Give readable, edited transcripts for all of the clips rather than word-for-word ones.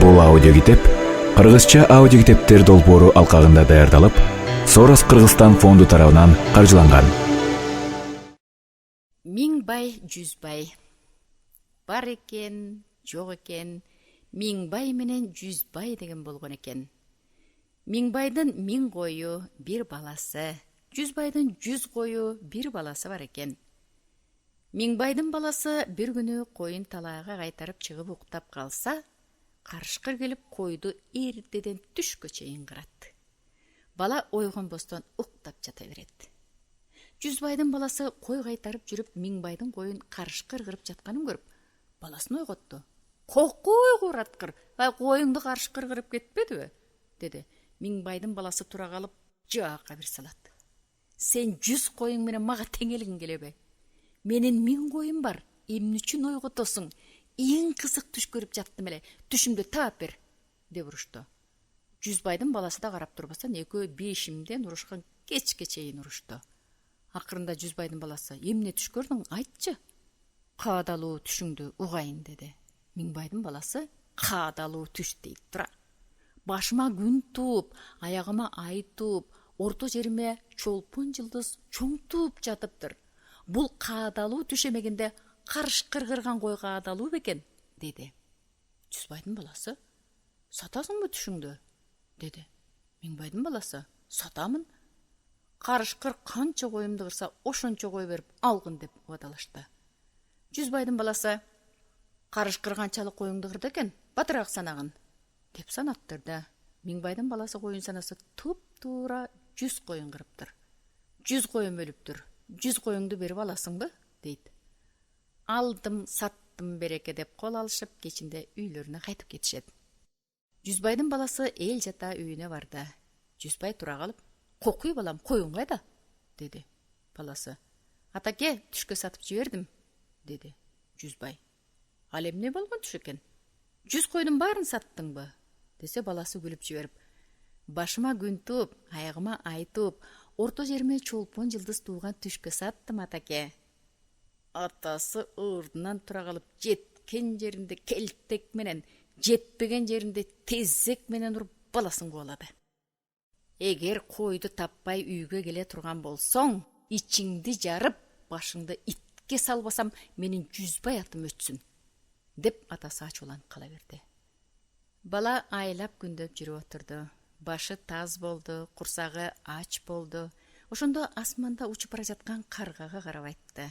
Бул аудиокитеп кыргызча аудиокитептер долбоору алкагында даярдалып, Сорос Кыргызстан фонду тарабынан каржыланган. Миң бай, жүз бай. Бар экен, жок экен, миң бай менен жүз бай деген болгон экен. Миң байдын миң кою бир баласы, жүз байдын жүз кою бир баласы бар экен. Миң байдын баласы бир күнү коюн талаага кайтарып чыгып уктап калса, карышкыр келип койду эртеден түшкө чейин кырат. Бала ойгонбостон уктап жата берет. Жүз байдын баласы кой кайтарып жүрүп миң байдын коюн карышкыр кырып жатканын көрүп, баласын ойготту. Кокой кураткыр, коюңду карышкыр кырып кетпедиби? Деди. Миң байдын баласы тура калып, жаака бир салат. Сен жүз коюң менен мага теңелгиң келеби? Менин миң коюм бар, эмне үчүн ойготосуң? Эң кызык түш көрүп жаттым эле, түшүмдү таап бер, деп урушту. Жүз байдын баласы да карап турбастан экөө бешимден урушкан кечке чейин урушту. Акырында жүз байдын баласы, эмне түш көрдүң, айтчы. Каадалуу түшүңдү угайын, деди. Миң байдын баласы каадалуу түш дейт тура. Башыма күн тууп, аягыма ай тууп, орто жериме чолпон жылдыз чоңтууп жатыптыр. Бул каадалуу түш эмегенде карышкыр кырган кой каадалуу бекен, деди. Жүз байдын баласы, сатасыңбы түшүңдү, деди. Миң байдын баласы, сатамын. Карышкыр канча коюмду кырса, ошончо кой берип алгын, деп убадалашты. Жүз байдын баласы, карышкыр канчалык коюңду кырды экен, батыраак санагын, деп санаттырды. Миң байдын баласы коюн санасы туп-туура 100 коюн кырыптыр. 100 коюн өлүптүр. 100 коюңду берип аласыңбы, дейт. Алдым, саттым береке, деп кол алышып, кечинде үйлөрүнө кайтып кетишет. Жүз байдын баласы эл жата үйүнө барды. Жүз бай тура калып, кокуй балам, коюң кайда, деди. Баласы, атаке, түшкө сатып жибердим, деди. Жүз бай, ал эмне болгон түш экен? 100 койдун баарын саттыңбы, десе, баласы күлүп жиберип, башыма күн тууп, аягыма ай тууп, орто жериме чолпон жылдыз тууган түшкө саттым, атаке. Атасы ордунан тура калып, жеткен жеринде келтек менен, жетпеген жеринде тезек менен уруп баласын кубалады. Эгер койду таппай үйгө келе турган болсоң, ичиңди жарып, башыңды итке салбасам, менин жүз бай атым өчсүн, деп атасы ачууланып кала берди. Бала айлап күндөп жүрүп отурду. Башы таз болду, курсагы ач болду. Ошондо асманда учуп бара жаткан каргага карап айтты.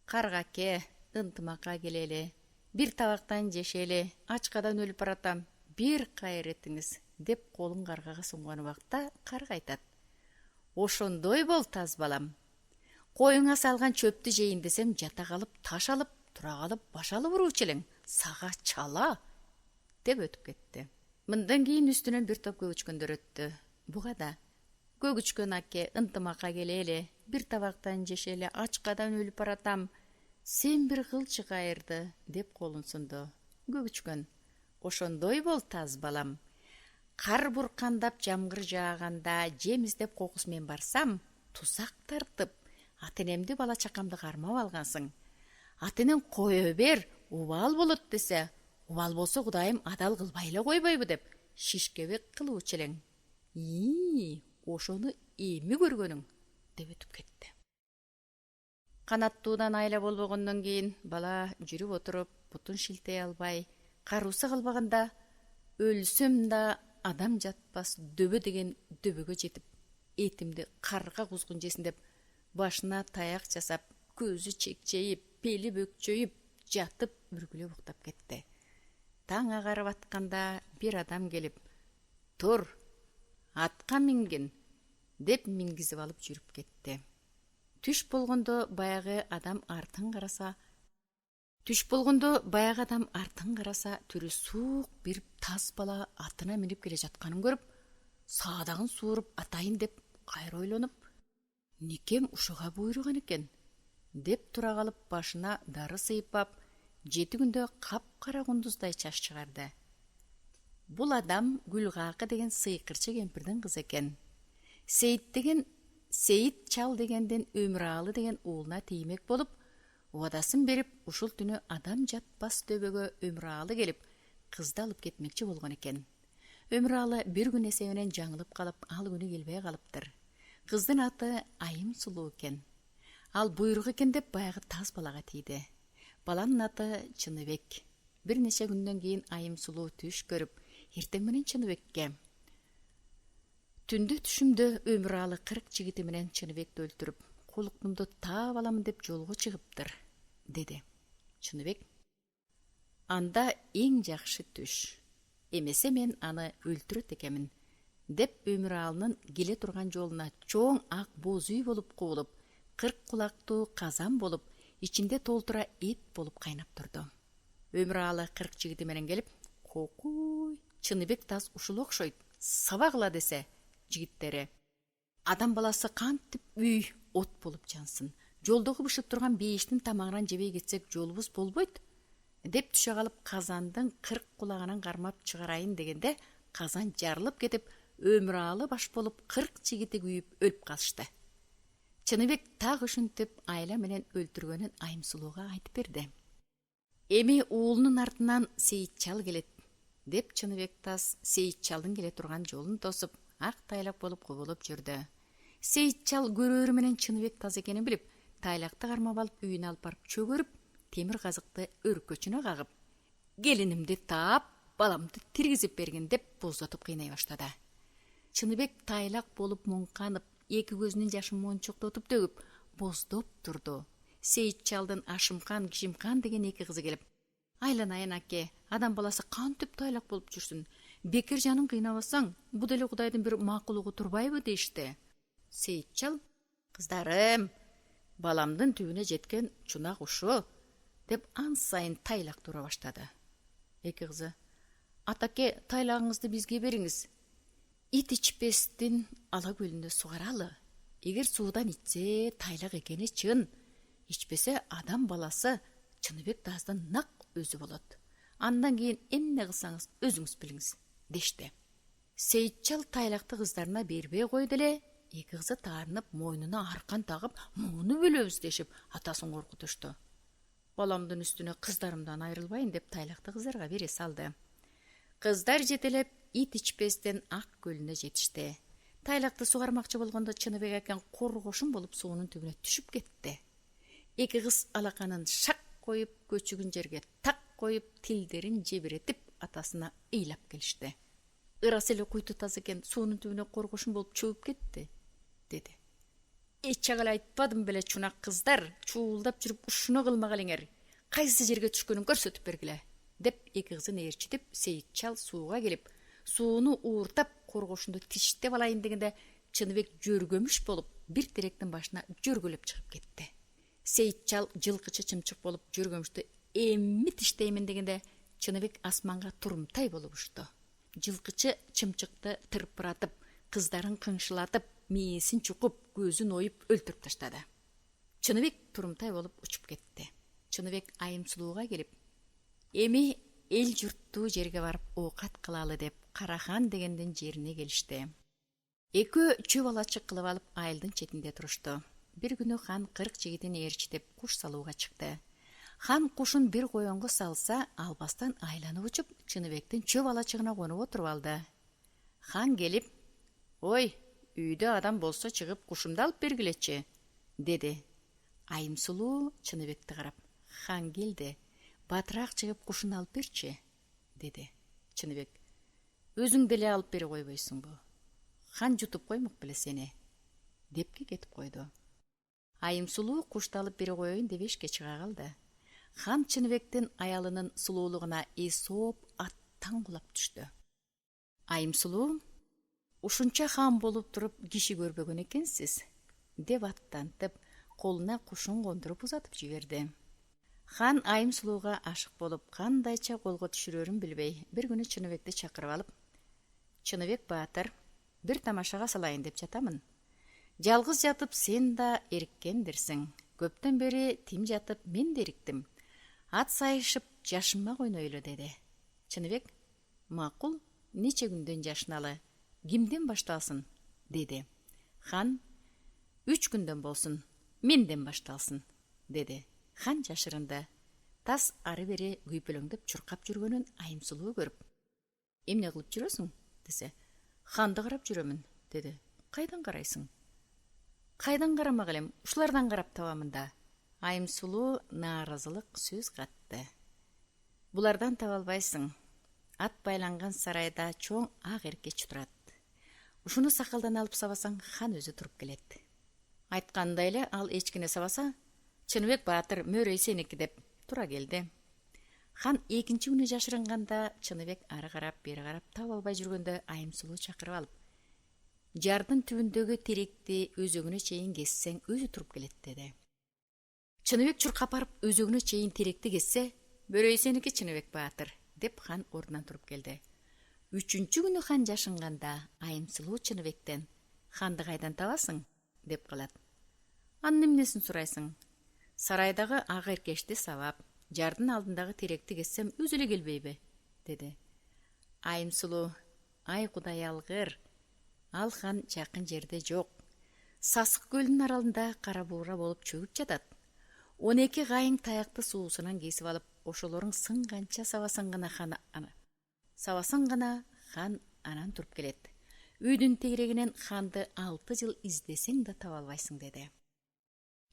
Каргаке, ынтымакка келели, бир табактан жешели, ачкадан өлүп баратам, бир кайретиңиз, деп колун каргага сунган убакта карга айтат. Ошондой бол, таз балам. Коюңа салган чөптү жейин десем, жата калып, таш алып, тура калып, баш алып уруучу элең, сага чала, деп өтүп кетти. Мындан кийин үстүнөн бир топ көгүчкөндөр өттү. Буга да, көгүчкөн аке, ынтымакка келели, бир табактан жешели, ачкадан өлүп баратам, сен бир кылчы кайырды, деп колун сунду. Көгүчкөн, ошондой бол, таз балам. Кар буркандап, жамгыр жааганда, жем издеп кокус мен барсам, тузак тартып, атенемди бала чакамды кармап алгансың. Атенең кое бер, убал болот десе, убал болсо Кудайым адал кылбай эле койбойбу, деп шишкебек кылуучу элең. Ошону эми көргөнүң, деп өтүп кетти. Канаттуудан айла болбогондон кийин бала жүрүп отуруп, бутун шилтей албай, кароосу калбаганда, өлсөм да адам жатпас дөбө деген дөбөгө жетип, этимди карга кузгун жесин деп, башына таяк жасап, көзү чекчейип, бели бөкчөйүп, жатып үргүлөп уктап кетти. Таң агарып атканда бир адам келип, тур, атка мингин, деп мингизип алып жүрүп кетти. Түш болгондо баягы адам артын караса, түрү суук бир таз бала атына минип келе жатканын көрүп, саадагын сууруп атайын деп кайра ойлонуп, никем ушуга буйруган экен, деп тура калып, башына дары сыйпап, 7 күндө капкара кундуздай чач чыгарды. Бул адам Гүлгакы деген сыйкырчы кемпирдин кызы экен. Сейит чал дегенден Өмүралы деген уулуна тиймек болуп, убадасын берип, ушул түнү адам жатпас дөбөгө Өмүралы келип, кызды алып кетмекчи болгон экен. Өмүралы бир күн эсебинен жаңылып калып, ал күнү келбей калыптыр. Кыздын аты Айым Сулуу экен. Ал буйрук экен деп баягы таз балага тийди. Баланын аты Чыныбек. Бир нече күндөн кийин Айым Сулуу түш көрүп, эртең менен Чыныбекке: "Түндө түшүмдө Өмүралы 40 жигити менен Чыныбекти өлтүрүп, кулуктумду таап аламын деп жолго чыгыптыр", деди. Чыныбек: "Анда эң жакшы түш. Эмесе мен аны өлтүрөт экенмин", деп Өмүралынын келе турган жолуна чоң ак боз үй болуп кубулуп, 40 кулактуу казан болуп, ичинде толтура эт болуп кайнап турду. Өмүралы 40 жигити менен келип: "Кокуй, Чыныбек таз ушул окшойт, сабагыла" десе, жигиттери: "Адам баласы кантип үй от болуп жансын? Жолдогу бышып турган бейиштин тамагынан жебей кетсек жолубуз болбойт", деп түшө калып казандын 40 кулагынан кармап чыгарайын дегенде, казан жарылып кетип, Өмүралы баш болуп 40 жигити күйүп өлүп калышты. Чыныбек так ушинтип айла менен өлтүргөнүн Айым Сулууга айтып берди. Эми уулунун артынан Сейитчал келет, деп Чыныбек таз Сейитчалдын келе турган жолун тосуп, ак тайлак болуп кубулуп жүрдү. Сейитчал көрөөрү менен Чыныбек таз экенин билип, тайлакты кармап алып үйүнө алып барып чөгөрүп, темир казыкты өркөчүнө кагып: "Келинимди таап, баламды тиргизип бергин", деп боздотуп кыйнай баштады. Чыныбек тайлак болуп муңканып, эки көзүнүн жашын мончоктотуп төгүп, боздоп турду. Сейитчалдын Ашымкан, Кишимкан деген эки кызы келип: "Айланайын аке, адам баласы кантип тайлак болуп жүрсүн? Бекер жанын кыйнабасаң, бу деле Кудайдын бир макулугу турбайбы?" дешти. Сейитчал: "Кыздарым, баламдын түбүнө жеткен чунак ушу", деп ан сайын тайлак тура баштады. Эки кызы: "Атаке, тайлагыңызды бизге бериңиз. Ит ичпестин ала көлүндө сугаралы. Эгер суудан ичсе, тайлак экени чын. Ичпесе, адам баласы Чыныбек таздын нак өзү болот. Андан кийин эмне кылсаңыз өзүңүз билиңиз", дешти. Сейитчал тайлакты кыздарына бербей койду эле, эки кызы таарынып, мойнуна аркан тагып, "Муну бөлөбүз" дешип, атасын коркутушту. "Баламдын үстүнө кыздарымдан айрылбайын" деп тайлакты кыздарга бере салды. Кыздар жетелеп ит ичпестен ак көлүнө жетишти. Тайлакты сугармакчы болгондо Чыныбек акен коргошун болуп суунун түбүнө түшүп кетти. Эки кыз алаканын шак коюп, көчүгүн жерге так коюп, тилдерин жебиретип, атасына ыйлап келишти. "Ырас эле куйту таз экен, суунун түбүнө коргошун болуп чөгүп кетти", деди. "Эч агал айтпадым беле, чунак кыздар, чуулдап жүрүп ушуну кылмагалыңар. Кайсы жерге түшкөнүн көрсөтүп бергиле", деп эки кызын ээрчитип, Сейитчал сууга келип, сууну ууртап, коргошунду тиштеп алайын дегенде, Чыныбек жөргөмүш болуп, бир теректин башына жөргөлөп чыгып кетти. Сейитчал жылкычы чымчык болуп, жөргөмүштү эмми тиштеймин дегенде, Чыныбек асманга турумтай болуп ушту. Жылкычы чымчыкты тырпыратып, кыздарын кыңшылатып, мээсин чукуп, көзүн оюп өлтүрүп таштады. Чыныбек турумтай болуп учуп кетти. Чыныбек Айым Сулууга келип: "Эми эл журттуу жерге барып оокат кылалы" деп Карахан дегендин жерине келишти. Экөө чөп алачык кылып алып айылдын четинде турушту. Бир күнү хан 40 жигитин ээрчитип куш салууга чыкты. Хан кушун бир коёнго салса, албастан айланып учуп, Чыныбектин чөп алачыгына конуп отуруп алды. Хан келип: "Ой, үйдө адам болсо чыгып кушумду алып бергилечи", деди. Айым Сулуу Чыныбекти карап: "Хан келди, батыраак чыгып кушуну алып берчи", деди. Чыныбек: "Өзүң деле алып бере койбойсуңбу? Хан жутуп коймок беле сени", депки кетип койду. Айым Сулуу кушту алып бере коеюн деп эшикке чыга калды. Хан Чыныбектин аялынын сулуулугуна эсооп аттан кулап түштү. Айым Сулуу: "Ушунча хан болуп туруп киши көрбөгөн экенсиз", деп аттантып, колуна кушун кондуруп узатып жиберди. Хан Айым Сулууга ашык болуп, кандайча колго түшүрөрүн билбей, бир күнү Чыныбекти чакырып алып: "Чыныбек баатыр, бир тамашага салайын деп жатамын. Жалгыз жатып сен да эриккендирсиң. Көптөн бери тим жатып мен да эриктим. Ат сайышып жашынма койнойлу", деди. Чыныбек: "Макул, нече күндөн жашыналы? Кимден башталсын?" деди. Хан: "3 күндөн болсун, менден башталсын", деди. Хан жашырынды. тас ары бери күйпөлөңдөп чуркап жүргөнүн Айымсулуу көрүп: "Эмне кылып жүрөсүң?" десе, "Ханды карап жүрөмүн" деди. "Кайдан карайсың?" "Кайдан карамак элем, ушулардан карап табамын да." Айымсулуу нааразылык сөз катты. "Булардан таба албайсың. Ат байланган сарайда чоң ак эркеч турат. Ушуну сакалдан алып сабасаң, хан өзү туруп келет." Айткандай эле ал эчкине сабаса, Чыныбек баатыр мөрөй сеники деп тура келди. Хан экинчи күнү жашырынганда Чыныбек ары карап, бери карап таба албай жүргөндө Айымсулуу чакырып алып: "Жардын түбүндөгү теректи өзөгүнө чейин кессең, өзү туруп келет" деди. Чыныбек чуркап барып өзөгүнө чейин теректи кессе, "Мөрөй сеники, Чыныбек баатыр" деп хан ордунан туруп келди. Үчүнчү күнү хан жашынганда Айымсулуу Чыныбектен: "Ханды кайдан табасың?" деп калат. "Анын эмнесин сурайсың? Сарайдагы ак эркечти сабап, жардын алдындагы теректи кессем, өзү эле келбейби?" деди. Айымсулуу: "Ай Кудай алгыр, ал хан жакын жерде жок. Сасык көлүнүн аралында кара буура болуп чөгүп жатат. 12 кайың таякты суусунан кесип алып, ошолоруң сынганча сабасаң гана хан анан туруп келет. Үйдүн тегерегинен ханды 6 жыл издесең да таба албайсың" деди.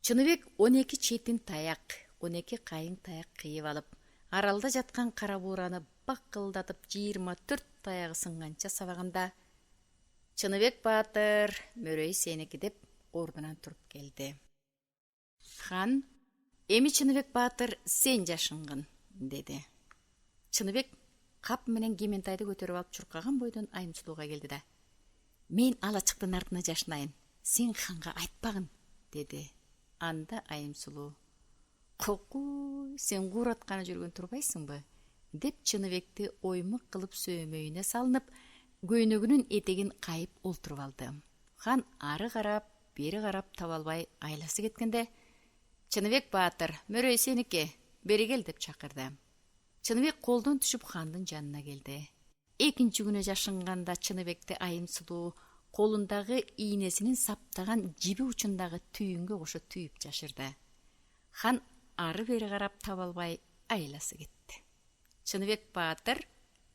Чыныбек 12 четин таяк, 12 кайың таяк кыйып алып, аралда жаткан кара буураны бакылдатып 24 таягы сынганча сабаганда, "Чыныбек баатыр, мөрөй сеники" деп ордунан туруп келди. Хан: "Эми Чыныбек баатыр, сен жашынгын" деди. Чыныбек кап менен Кементайды көтөрүп алып чуркаган бойдон Айымсулууга келди да: "Мен алачыктын артына жашынайын, сен ханга айтпагын" деди. Анда Айымсулуу: "Кокуй, сен кууратканы жүргөн турбайсыңбы?" деп Чыныбекти оймук кылып сөөмөйүнө салынып, көйнөгүнүн этегин кайып олтуруп алды. Хан ары карап, бери карап таба албай айласы кеткенде: "Чыныбек баатыр, мөрөй сеники, бери кел" деп чакырды. Чыныбек колдон түшүп хандын жанына келди. Экинчи күнү жашынганда Чыныбекти Айымсулуу колундагы ийнесинин саптаган жиби учундагы түйүнгө кошо түйүп жашырды. Хан ары бери карап таба албай айласы кетти. "Чыныбек баатыр,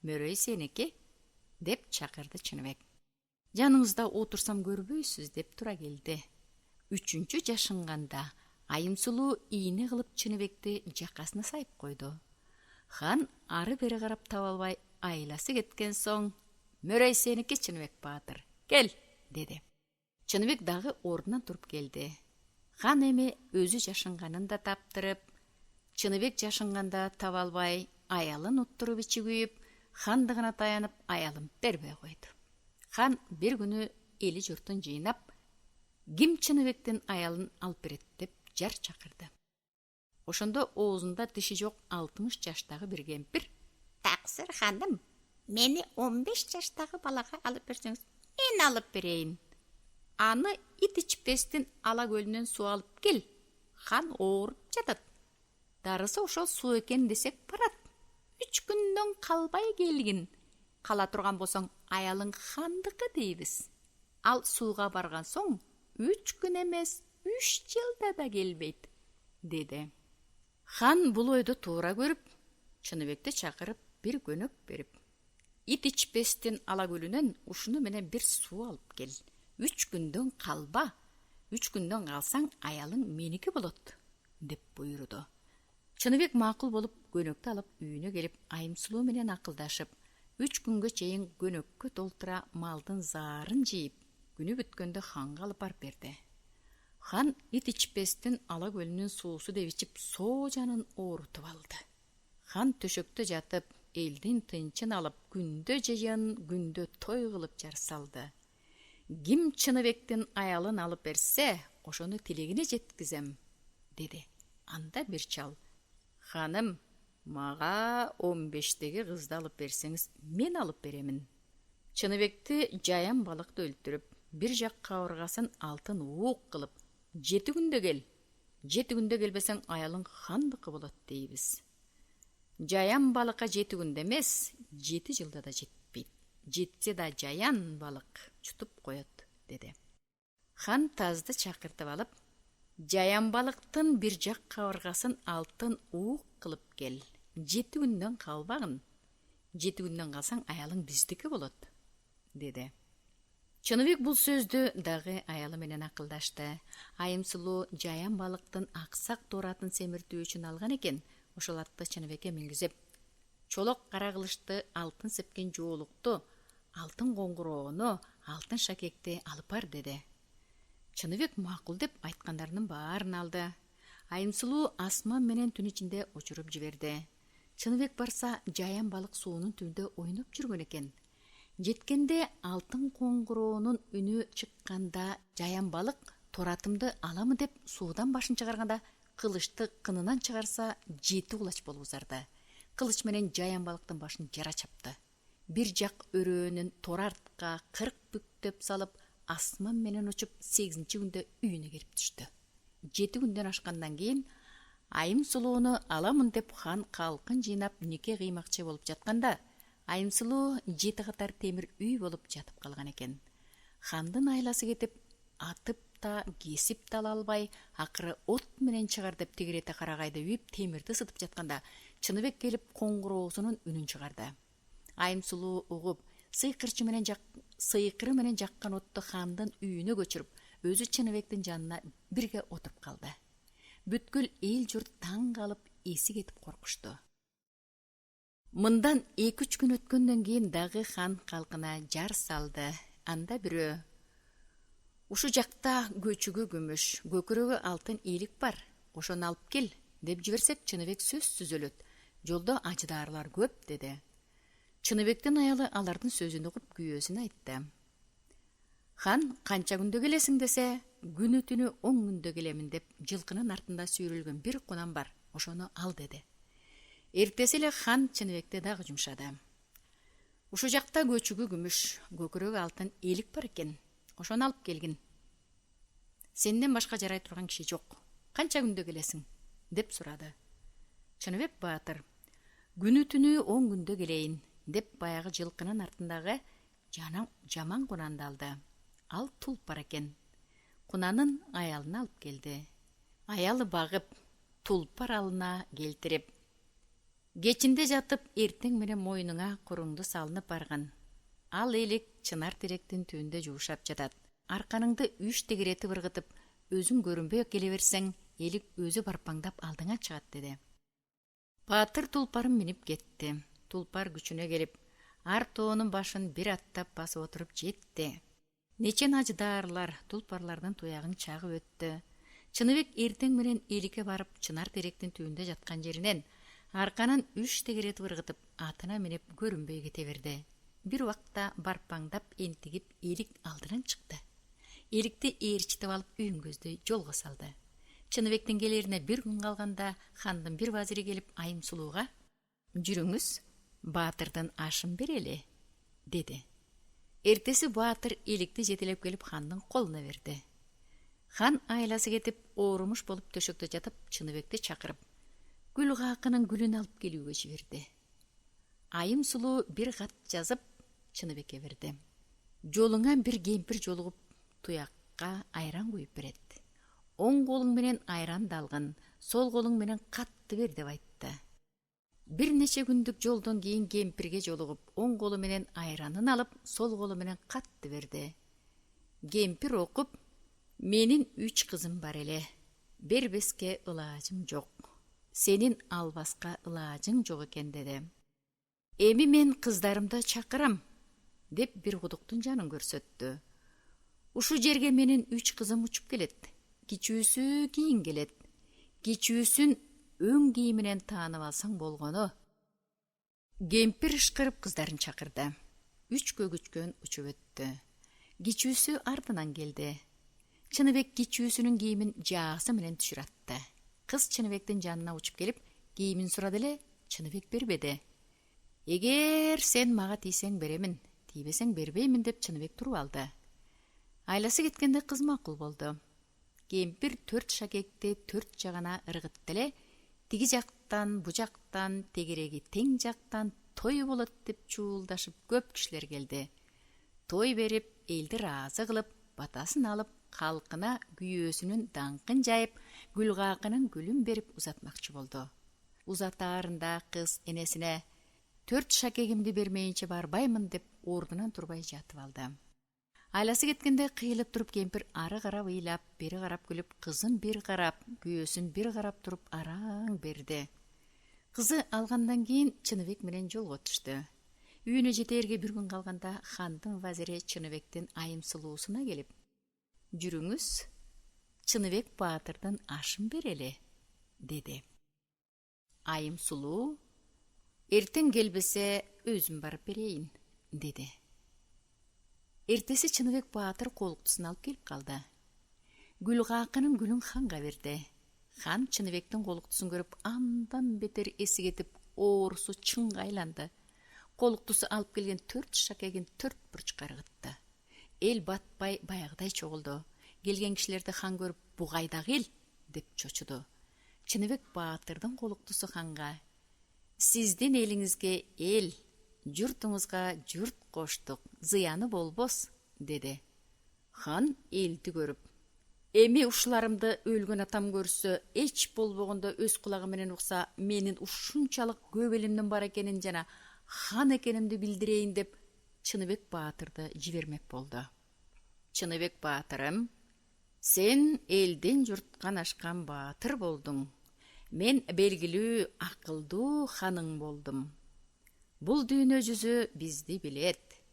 мөрөй сеники" деп чакырды Чыныбек. "Жаныңызда отурсам көрбөйсүз" деп тура келди. Үчүнчү жашынганда Айымсулуу ийне кылып Чыныбекти жакасына сайып койду. Хан ары бери карап таба албай айласы кеткен соң: "Мөрөй сеники, Чыныбек баатыр, кел" деди. Чыныбек дагы ордунан туруп келди. Хан эми өзү жашынганын да таптырып, Чыныбек жашынганда таба албай аялын уттуруп ичи күйүп, хандыгына таянып, аялын бербей койду. Хан бир күнү эли журтун жыйнап, ким Чыныбектин аялын алып берет деп жар чакырды. Ошондо оозунда тиши жок 60 жаштагы бир кемпир: "Таксыр ханым, мени 15 жаштагы балага алып берсеңиз, мен алып берейин. Аны ит ичпестин ала көлүнөн суу алып кел. Хан ооруп жатат. Дарысы ошол суу экен десек барат. 3 күндөн калбай келгин. Кала турган болсоң, аялың хандыкы дейбиз. Ал сууга барган соң 3 күн эмес, 3 жылда да келбейт" деди. Хан бул ойду туура көрүп, Чыныбекти чакырып бир көнөк берип: "Ит ичпестин ала көлүнөн ушуну менен бир суу алып кел. 3 күндөн калба. 3 күндөн калсаң, аялың меники болот" деп буйруду. Чыныбек макул болуп, көнөктү алып үйүнө келип, Айымсулуу менен акылдашып, 3 күнгө чейин көнөккө толтура малдын заарын жыйып, күнү бүткөндө ханга алып барып берди. Хан ит ичпестин ала көлүнүн суусу деп ичип, соо жанын оорутуп алды. Хан төшөктө жатып, элдин тынчын алып, күндө жыйын, күндө той кылып жар салды. Ким Чыныбектин аялын алып берсе, ошону тилегине жеткизем деди. Анда бир чал: "Ханым, мага 15теги кызды алып берсеңиз, мен алып беремин." Чыныбекти жаян балыкты өлтүрүп, бир жак кабыргасын алтын уук кылып, 7 күндө кел. 7 күндө келбесең, аялың хандыкы болот дейбиз. Жаян балыкка 7 күндө эмес, 7 жылда да жетпейт. Жетсе да жаян балык чутуп коет деди. Хан тазды чакыртып алып, Жаянбалыктын бир жак кабыргасын алтын уук кылып кел. 7 күндөн калбагын. 7 күндөн калсаң аялың биздики болот, деди. Чыныбек бул сөздү дагы аялы менен акылдашты. Айымсулуу жаянбалыктын аксак дооратын семиртүү үчүн алган экен. Ошол атты Чыныбекке мингизип, чолок кара кылычты, алтын сепкен жоолукту, алтын коңгуроону, алтын шакекти алып бар, деди. Чыныбек макул деп айткандарынын баарын алды. Айымсулуу асман менен түн ичинде учуруп жиберди. Чыныбек барса, жаянбалык суунун түбүндө ойноп жүргөн экен. Жеткенде алтын коңгуроонун үнү чыкканда, жаянбалык торатымды аламы деп суудан башын чыгарганда, кылычты кынынан чыгарса 7 кулач болуп узарды. Кылыч менен жаянбалыктын башын жара чапты. Бир жак өрөөнүн торартка 40 бүктөп салып, асман менен учуп 8-чи күндө үйүнө кирип түштү. 7 күндөн ашкандан кийин Айымсулууну аламын деп хан калкын жыйнап нике кыймакчы болуп жатканда, Айымсулуу 7 катар темир үй болуп жатып калган экен. Хандын айласы кетип, атып да, кесип да ала албай, акыры от менен чыгар деп тегерете карагайды үйүп темирди ысытып жатканда, Чыныбек келип коңгуроосунун үнүн чыгарды. Айымсулуу угуп, сыйкырчы менен жаккан отту хандын үйүнө көчүрүп, өзү Чыныбектин жанына бирге отуруп калды. Бүткүл эл журт таң калып, эси кетип коркушту. Мындан 2-3 күн өткөндөн кийин дагы хан калкына жар салды. Анда бирөө: "Ушу жакта көчүгө күмүш, көкүрөгө алтын ийилик бар. Ошону алып кел" деп жиберсек, Чыныбек сөзсүз өлөт. Жолдо ажыдаарлар көп, деди. Чыныбектин аялы алардын сөзүн угуп күйөөсүнө айтты. Хан канча күндө келесиң десе, күнү түнү 10 күндө келемин деп жылкынын артында сүйрөлгөн бир кунам бар. Ошону ал, деди. Эртеси эле хан Чыныбекти дагы жумшады. Ушу жакта көчүгү күмүш, көкүрөгү алтын ийилик бар экен. Ошону алып келгин. Сенден башка жарай турган киши жок. Канча күндө келесиң? Деп сурады. Чыныбек баатыр: "Күнү түнү 10 күндө келейин" деп баягы жылкынын артындагы жаман кунанды алды. Ал Тулпар экен. Кунанын аялына алып келди. Аялы багып, Тулпар алына келтирип: "Кечинде жатып, эртең менен мойнуңа куруңду салынып барган. Ал элик чынар теректин түбүндө жуушап жатат. Арканыңды 3 тегеретип ыргытып, өзүң көрүнбөй келе берсең, элик өзү барпаңдап алдыңа чыгат", деди. Баатыр Тулпарын минип кетти. Тулпар күчүнө келип, ар тоонун башын бир аттап басып отуруп жетти. Нечен ажыдаарлар Тулпарлардын туягын чагып өттү. Чыныбек эртең менен эликке барып, чынар теректин түбүндө жаткан жеринен арканын 3 тегеретип ыргытып, атына минип көрүнбөй кете берди. Бир убакта барпаңдап энтигип элик алдынан чыкты. Эликти ээрчитип алып үйүнгөздү жолго салды. Чыныбектин келерине бир күн калганда хандын бир вазири келип Айымсулууга: "Жүрүңүз, баатырдын ашын берели", деди. Эртеси баатыр эликти жетелеп келип хандын колуна берди. Хан айласы кетип, оорумуш болуп төшөктө жатып, Чыныбекти чакырып, гүл каакынын гүлүн алып келүүгө жиберди. Айымсулуу бир кат жазып Чыныбекке берди. "Жолуңа бир кемпир жолугуп, туякка айран куюп берет. Оң колуң менен айранды алгын, сол колуң менен катты бер" деп айтты. Бир нече күндүк жолдон кийин кемпирге жолугуп, оң колу менен айранын алып, сол колу менен катты берди. Кемпир окуп: "Менин 3 кызым бар эле. Бербеске ылаажым жок. Сенин албаска ылаажың жок экен" деди. "Эми мен кыздарымды чакырам" деп бир кудуктун жанын көрсөттү. "Ушу жерге менин 3 кызым учуп келет. Кичүүсү кийин келет. Кичүүсүн өң кийиминен таанып алсаң болгону." Кемпир ышкырып кыздарын чакырды. 3 көгүчкөн учуп өттү. Кичүүсү артынан келди. Чыныбек кичүүсүнүн кийимин жаасы менен түшүратты. Кыз Чыныбектин жанына учуп келип, кийимин сурады эле, Чыныбек бербеди. "Эгер сен мага тийсең беремин, тийбесең бербеймин" деп Чыныбек туруп алды. Айласы кеткенде кыз макул болду. Кемпир 4 шакекти 4 жагына ыргытты эле, тиги жактан, бу жактан, тегереги тең жактан той болот деп чуулдашып көп кишилер келди. Той берип, элди ыраазы кылып, батасын алып, халкына күйөөсүнүн даңкын жайып, Гүлгакынын гүлүн берип узатмакчы болду. Узатаарында кыз энесине 4 шакегимди бермейинче барбаймын деп ордунан турбай жатып алды. Айласы кеткенде кыйылып туруп кемпир ары карап ыйлап, бери карап күлүп, кызын бир карап, күйөөсүн бир карап туруп араң берди. Кызы алгандан кийин Чыныбек менен жолго түштү. Үйүнө жетээрге бир күн калганда хандын вазири Чыныбектин айымсылуусуна келип: "Жүрүңүз, Чыныбек баатырдын ашын берели", деди. Айымсулуу: "Эртең келбесе, өзүм барып берейин", деди. Эртеси Чыныбек баатыр колуктусун алып келип калды. Гүлгакынын гүлүн ханга берди. Хан Чыныбектин колуктусун көрүп андан бетер эси кетип, оорусу чыңга айланды. Колуктусу алып келген 4 шакегин 4 бурчка ыргытты. Эл батпай баягыдай чогулду. Келген кишилерди хан көрүп, "Бу кайдагы эл?" деп чочуду. Чыныбек баатырдын колуктусу ханга: "Сиздин элиңизге эл, журтуңузга журт коштук, зыяны болбос", деди. Хан элди көрүп: "Эми ушуларымды өлгөн атам көрсө, эч болбогондо өз кулагы менен укса, менин ушунчалык көп элимдин бар экенин жана хан экенимди билдирейин" деп Чыныбек баатырды жибермек болду. "Чыныбек баатырым, сен элден журттан ашкан баатыр болдуң. Мен белгилүү, акылдуу ханың болдум. Бул дүйнө жүзү бизди билет.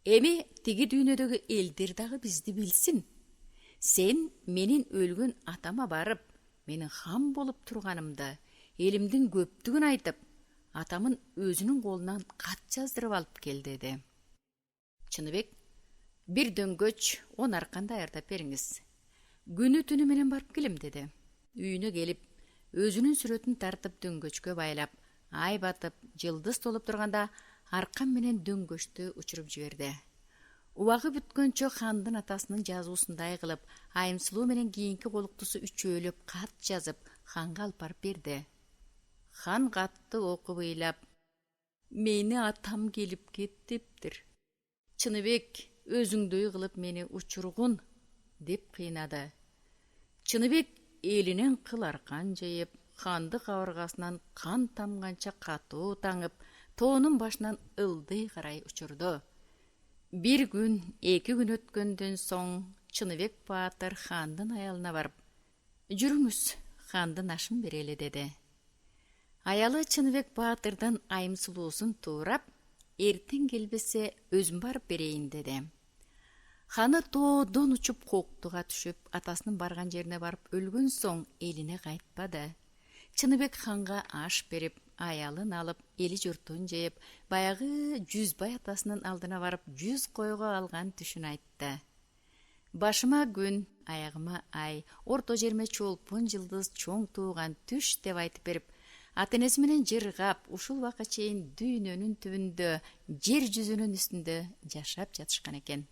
Эми тиги дүйнөдөгү элдер дагы бизди билсин. Сен менин өлгөн атама барып, менин хан болуп турганымды, элимдин көптүгүн айтып, атамын өзүнүн колунан кат жаздырып алып кел", деди. Чыныбек: "Бир дөңгөч 10 аркан даярдап бериңиз. Күнү түнү менен барып келем", деди. Үйүнө келип, өзүнүн сүрөтүн тартып дөңгөчкө байлап, ай батып, жылдыз толуп турганда аркан менен дөңгөчтү учуруп жиберди. Убагы бүткөнчө хандын атасынын жазуусундай кылып, айымсылуу менен кийинки колуктусу үчөөлөп кат жазып, ханга алып барып берди. Хан катты окуп ыйлап: "Мени атам келип кетиптир. Чыныбек, өзүңдөй кылып мени учургун", деп кыйнады. Чыныбек элинен кыл аркан жыйып, ханды кабыргасынан кан тамганча катуу таңып, тоонун башынан ылдый карай учурду. Бир күн, 2 күн өткөндөн соң Чыныбек баатыр хандын аялына барып: "Жүрүңүз, хандын ашын берели", деди. Аялы Чыныбек баатырдын айымсылуусун туурап, "Эртең келбесе, өзүм барып берейин", деди. Ханы тоодон учуп Коктуга түшүп, атасынын барган жерине барып өлгөн соң элине кайтпады. Чыныбек ханга аш берип, аялын алып, эли журтун жыйып, баягы Жүзбай атасынын алдына барып 100 койго алган түшүн айтты. "Башыма күн, аягыма ай, орто жериме чолпон жылдыз чоң тууган түш" деп айтып берип, ата-энеси менен жыргап, ушул убакка чейин дүйнөнүн түбүндө, жер жүзүнүн үстүндө жашап жатышкан экен.